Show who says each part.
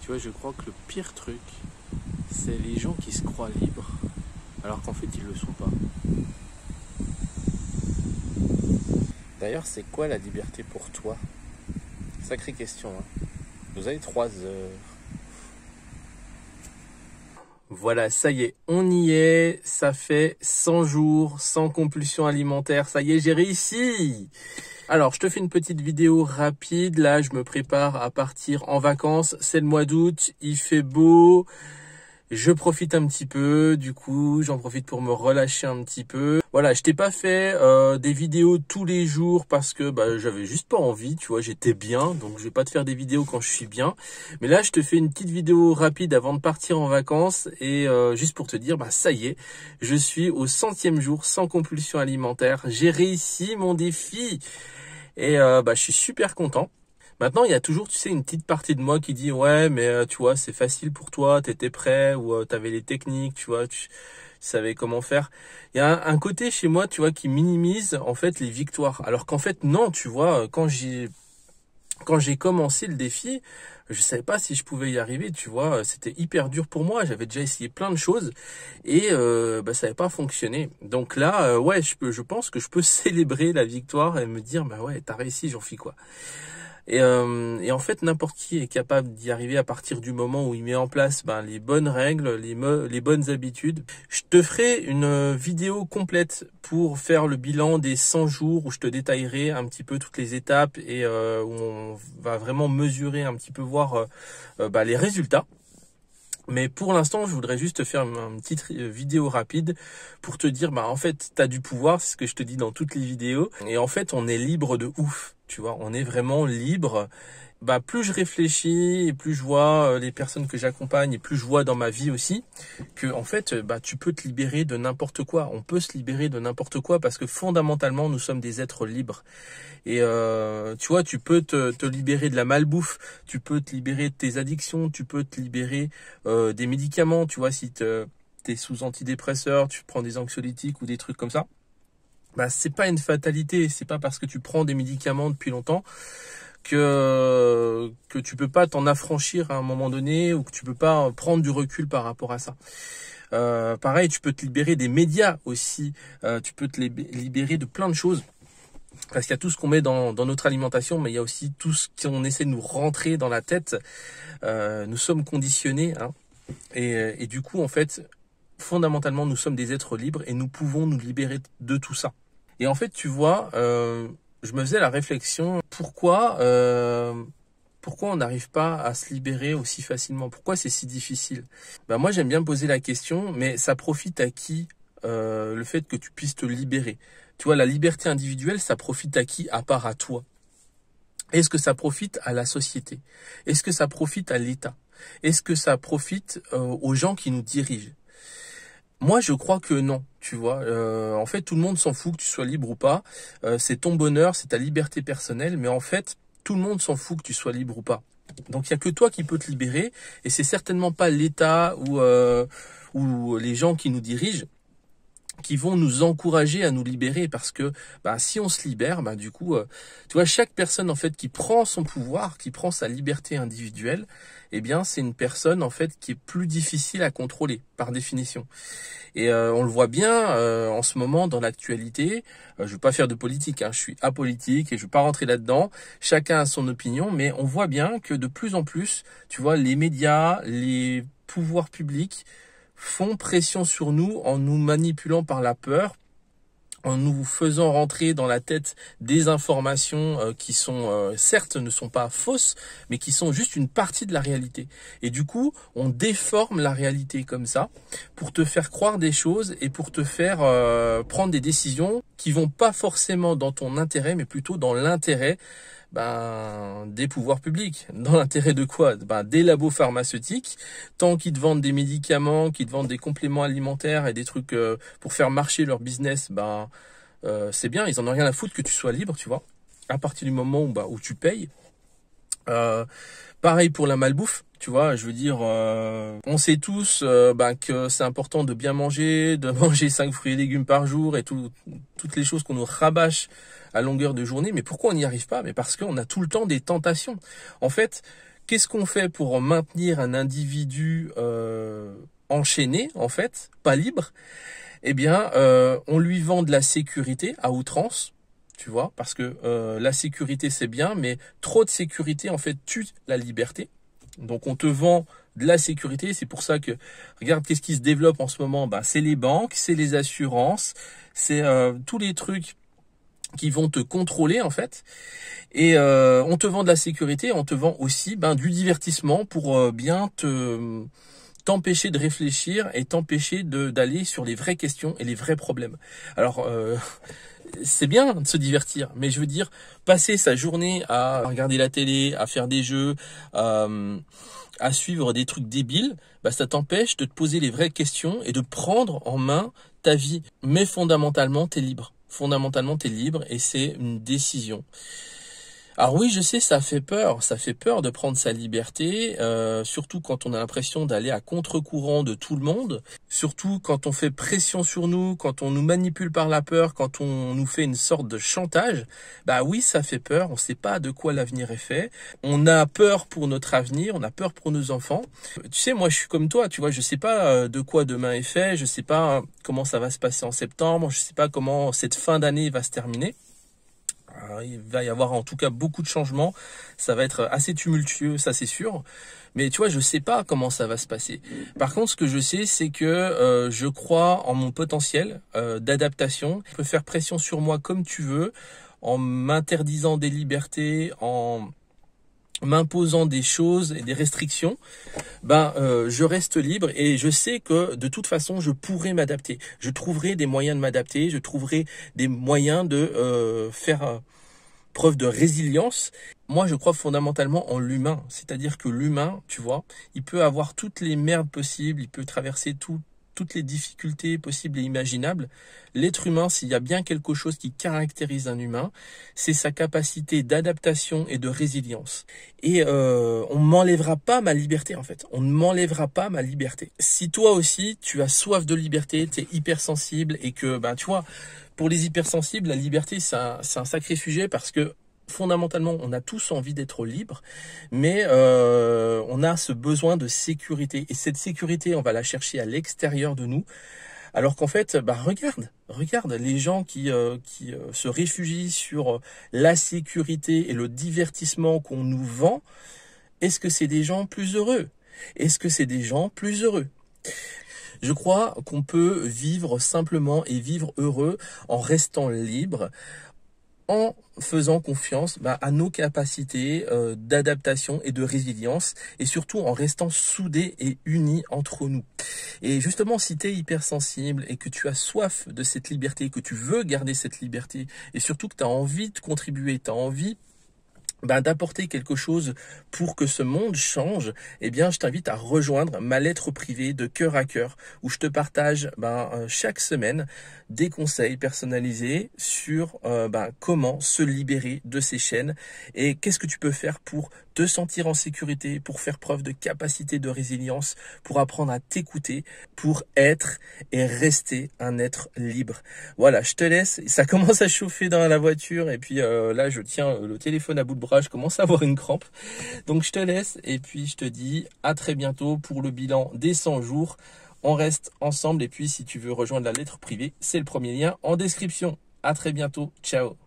Speaker 1: Tu vois, je crois que le pire truc, c'est les gens qui se croient libres, alors qu'en fait, ils le sont pas. D'ailleurs, c'est quoi la liberté pour toi? Sacrée question, hein. Vous avez 3 heures. Voilà, ça y est, on y est. Ça fait 100 jours sans compulsion alimentaire. Ça y est, j'ai réussi. Alors, je te fais une petite vidéo rapide. Là, je me prépare à partir en vacances. C'est le mois d'août, il fait beau. Je profite un petit peu, du coup, j'en profite pour me relâcher un petit peu. Voilà, je t'ai pas fait des vidéos tous les jours parce que j'avais juste pas envie, tu vois, j'étais bien, donc je vais pas te faire des vidéos quand je suis bien. Mais là, je te fais une petite vidéo rapide avant de partir en vacances et juste pour te dire, ça y est, je suis au 100e jour sans compulsion alimentaire. J'ai réussi mon défi et je suis super content. Maintenant, il y a toujours, tu sais, une petite partie de moi qui dit ouais, mais tu vois, c'est facile pour toi, t'étais prêt ou t'avais les techniques, tu vois, tu savais comment faire. Il y a un côté chez moi, tu vois, qui minimise en fait les victoires, alors qu'en fait non, tu vois, quand j'ai commencé le défi, je savais pas si je pouvais y arriver, tu vois, c'était hyper dur pour moi, j'avais déjà essayé plein de choses et ça n'avait pas fonctionné. Donc là, ouais, je pense que je peux célébrer la victoire et me dire ouais, t'as réussi, j'en fis quoi. Et en fait, n'importe qui est capable d'y arriver à partir du moment où il met en place les bonnes règles, les bonnes habitudes. Je te ferai une vidéo complète pour faire le bilan des 100 jours où je te détaillerai un petit peu toutes les étapes et où on va vraiment mesurer un petit peu, voir les résultats. Mais pour l'instant, je voudrais juste te faire une petite vidéo rapide pour te dire, en fait, t'as du pouvoir, c'est ce que je te dis dans toutes les vidéos. Et en fait, on est libre de ouf, tu vois, on est vraiment libre. Plus je réfléchis et plus je vois les personnes que j'accompagne et plus je vois dans ma vie aussi que en fait tu peux te libérer de n'importe quoi. On peut se libérer de n'importe quoi parce que fondamentalement nous sommes des êtres libres. Et tu vois, tu peux te libérer de la malbouffe, tu peux te libérer de tes addictions, tu peux te libérer des médicaments, tu vois, si t'es sous antidépresseurs, tu prends des anxiolytiques ou des trucs comme ça. C'est pas une fatalité, c'est pas parce que tu prends des médicaments depuis longtemps que tu peux pas t'en affranchir à un moment donné ou que tu peux pas prendre du recul par rapport à ça. Pareil, tu peux te libérer des médias aussi, tu peux te libérer de plein de choses. Parce qu'il y a tout ce qu'on met dans notre alimentation, mais il y a aussi tout ce qu'on essaie de nous rentrer dans la tête. Nous sommes conditionnés, hein, et du coup, en fait, fondamentalement, nous sommes des êtres libres et nous pouvons nous libérer de tout ça. Et en fait, tu vois, je me faisais la réflexion, pourquoi on n'arrive pas à se libérer aussi facilement? Pourquoi c'est si difficile? Moi, j'aime bien me poser la question, mais ça profite à qui le fait que tu puisses te libérer? Tu vois, la liberté individuelle, ça profite à qui à part à toi? Est-ce que ça profite à la société? Est-ce que ça profite à l'État? Est-ce que ça profite aux gens qui nous dirigent? Moi, je crois que non, tu vois. En fait, tout le monde s'en fout que tu sois libre ou pas. C'est ton bonheur, c'est ta liberté personnelle, mais en fait, tout le monde s'en fout que tu sois libre ou pas. Donc, il n'y a que toi qui peux te libérer, et c'est certainement pas l'État ou les gens qui nous dirigent qui vont nous encourager à nous libérer, parce que si on se libère, du coup, tu vois, chaque personne en fait qui prend son pouvoir, qui prend sa liberté individuelle, eh bien c'est une personne en fait qui est plus difficile à contrôler par définition. Et on le voit bien en ce moment dans l'actualité. Je veux pas faire de politique, hein, je suis apolitique et je veux pas rentrer là-dedans. Chacun a son opinion, mais on voit bien que de plus en plus, tu vois, les médias, les pouvoirs publics font pression sur nous en nous manipulant par la peur, en nous faisant rentrer dans la tête des informations qui sont, certes, ne sont pas fausses, mais qui sont juste une partie de la réalité. Et du coup, on déforme la réalité comme ça pour te faire croire des choses et pour te faire prendre des décisions qui vont pas forcément dans ton intérêt, mais plutôt dans l'intérêt des pouvoirs publics. Dans l'intérêt de quoi? Des labos pharmaceutiques, tant qu'ils te vendent des médicaments, qu'ils te vendent des compléments alimentaires et des trucs pour faire marcher leur business, c'est bien, ils en ont rien à foutre que tu sois libre, tu vois, à partir du moment où tu payes. Pareil pour la malbouffe, tu vois, je veux dire, on sait tous que c'est important de bien manger, de manger 5 fruits et légumes par jour et toutes les choses qu'on nous rabâche à longueur de journée. Mais pourquoi on n'y arrive pas? Mais parce qu'on a tout le temps des tentations. En fait, Qu'est-ce qu'on fait pour maintenir un individu enchaîné, en fait, pas libre? Eh bien, on lui vend de la sécurité à outrance, tu vois, parce que la sécurité c'est bien, mais trop de sécurité en fait tue la liberté. Donc on te vend de la sécurité, c'est pour ça que, regarde qu'est-ce qui se développe en ce moment, bah, c'est les banques, c'est les assurances, c'est tous les trucs qui vont te contrôler en fait, et on te vend de la sécurité, on te vend aussi du divertissement pour bien t'empêcher de réfléchir et t'empêcher d'aller sur les vraies questions et les vrais problèmes. Alors, c'est bien de se divertir, mais je veux dire, passer sa journée à regarder la télé, à faire des jeux, à suivre des trucs débiles, ça t'empêche de te poser les vraies questions et de prendre en main ta vie. Mais fondamentalement, t'es libre. Fondamentalement, t'es libre et c'est une décision. Alors oui, je sais, ça fait peur de prendre sa liberté, surtout quand on a l'impression d'aller à contre-courant de tout le monde, surtout quand on fait pression sur nous, quand on nous manipule par la peur, quand on nous fait une sorte de chantage. Bah oui, ça fait peur, on ne sait pas de quoi l'avenir est fait, on a peur pour notre avenir, on a peur pour nos enfants. Tu sais, moi je suis comme toi, tu vois, je sais pas de quoi demain est fait, je sais pas comment ça va se passer en septembre, je sais pas comment cette fin d'année va se terminer. Il va y avoir en tout cas beaucoup de changements, ça va être assez tumultueux, ça c'est sûr, mais tu vois, je sais pas comment ça va se passer. Par contre, ce que je sais, c'est que je crois en mon potentiel d'adaptation. Tu peux faire pression sur moi comme tu veux, en m'interdisant des libertés, en m'imposant des choses et des restrictions, je reste libre et je sais que de toute façon je pourrai m'adapter. Je trouverai des moyens de m'adapter, je trouverai des moyens de faire preuve de résilience. Moi je crois fondamentalement en l'humain, c'est-à-dire que l'humain, tu vois, il peut avoir toutes les merdes possibles, il peut traverser toutes les difficultés possibles et imaginables. L'être humain, s'il y a bien quelque chose qui caractérise un humain, c'est sa capacité d'adaptation et de résilience. Et on ne m'enlèvera pas ma liberté en fait. On ne m'enlèvera pas ma liberté. Si toi aussi, tu as soif de liberté, tu es hypersensible et que, tu vois, pour les hypersensibles, la liberté, c'est un sacré sujet parce que fondamentalement, on a tous envie d'être libre, mais on a ce besoin de sécurité. Et cette sécurité, on va la chercher à l'extérieur de nous. Alors qu'en fait, regarde les gens qui se réfugient sur la sécurité et le divertissement qu'on nous vend. Est-ce que c'est des gens plus heureux? Est-ce que c'est des gens plus heureux? Je crois qu'on peut vivre simplement et vivre heureux en restant libre, en faisant confiance à nos capacités d'adaptation et de résilience, et surtout en restant soudés et unis entre nous. Et justement, si tu es hypersensible et que tu as soif de cette liberté, que tu veux garder cette liberté, et surtout que tu as envie de contribuer, tu as envie d'apporter quelque chose pour que ce monde change, eh bien, je t'invite à rejoindre ma lettre privée de cœur à cœur où je te partage chaque semaine des conseils personnalisés sur comment se libérer de ces chaînes et qu'est-ce que tu peux faire pour te sentir en sécurité, pour faire preuve de capacité de résilience, pour apprendre à t'écouter, pour être et rester un être libre. Voilà, je te laisse. Ça commence à chauffer dans la voiture et puis là, je tiens le téléphone à bout de bras. Je commence à avoir une crampe. Donc, je te laisse et puis je te dis à très bientôt pour le bilan des 100 jours. On reste ensemble et puis si tu veux rejoindre la lettre privée, c'est le premier lien en description. À très bientôt. Ciao.